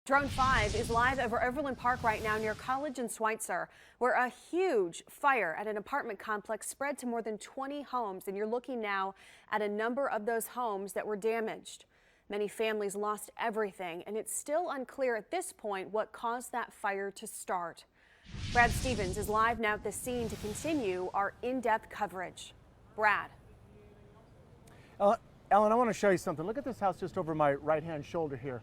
Drone 5 is live over Overland Park right now near College and Schweitzer, where a huge fire at an apartment complex spread to more than 20 homes. And you're looking now at a number of those homes that were damaged. Many families lost everything, and it's still unclear at this point what caused that fire to start. Brad Stevens is live now at the scene to continue our in-depth coverage. Brad. Ellen, I want to show you something. Look at this house just over my right-hand shoulder here.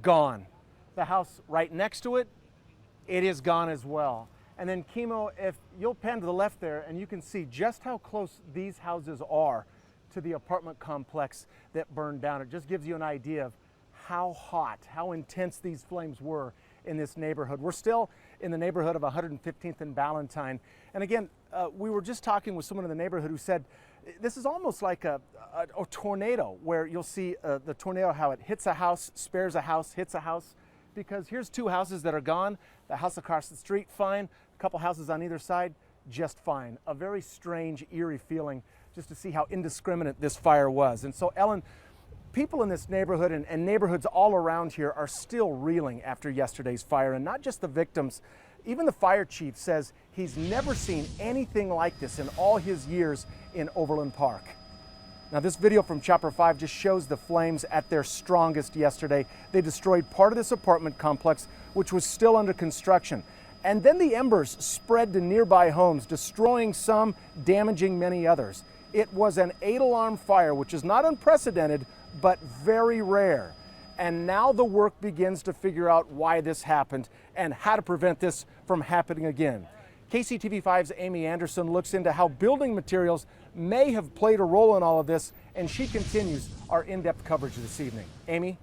Gone. The house right next to it, it is gone as well. And then Chemo, if you'll pan to the left there, and you can see just how close these houses are to the apartment complex that burned down. It just gives you an idea of how hot, how intense these flames were in this neighborhood. We're still in the neighborhood of 115th and Ballantyne. And again, we were just talking with someone in the neighborhood who said, this is almost like a tornado, where you'll see the tornado, how it hits a house, spares a house, hits a house. Because here's two houses that are gone. The house across the street, fine. A couple houses on either side, just fine. A very strange, eerie feeling just to see how indiscriminate this fire was. And so, Ellen, people in this neighborhood and neighborhoods all around here are still reeling after yesterday's fire. And not just the victims. Even the fire chief says he's never seen anything like this in all his years in Overland Park. Now, this video from Chopper 5 just shows the flames at their strongest yesterday. They destroyed part of this apartment complex, which was still under construction. And then the embers spread to nearby homes, destroying some, damaging many others. It was an 8-alarm fire, which is not unprecedented, but very rare. And now the work begins to figure out why this happened and how to prevent this from happening again. KCTV5's Amy Anderson looks into how building materials may have played a role in all of this, and she continues our in-depth coverage this evening. Amy?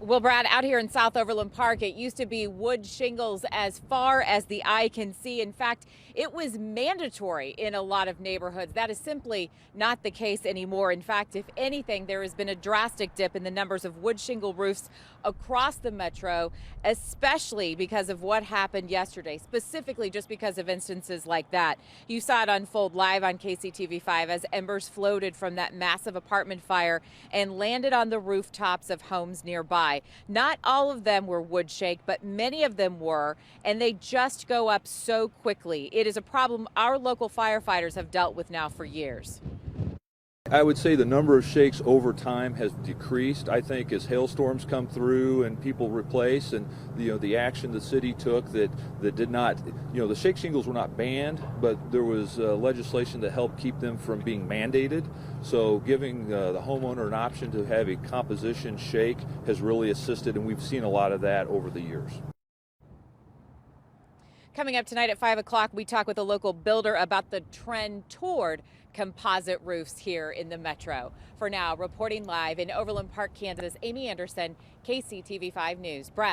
Well, Brad, out here in South Overland Park, it used to be wood shingles as far as the eye can see. In fact, it was mandatory in a lot of neighborhoods. That is simply not the case anymore. In fact, if anything, there has been a drastic dip in the numbers of wood shingle roofs across the metro, especially because of what happened yesterday, specifically just because of instances like that. You saw it unfold live on KCTV5 as embers floated from that massive apartment fire and landed on the rooftops of homes nearby. Not all of them were wood shake, but many of them were, and they just go up so quickly. It is a problem our local firefighters have dealt with now for years. I would say the number of shakes over time has decreased. I think as hailstorms come through and people replace, and the action the city took that did not, the shake shingles were not banned, but there was legislation that helped keep them from being mandated. So giving the homeowner an option to have a composition shake has really assisted, and we've seen a lot of that over the years. Coming up tonight at 5 o'clock, we talk with a local builder about the trend toward composite roofs here in the metro. For now, reporting live in Overland Park, Kansas, Amy Anderson, KCTV5 News. Brad.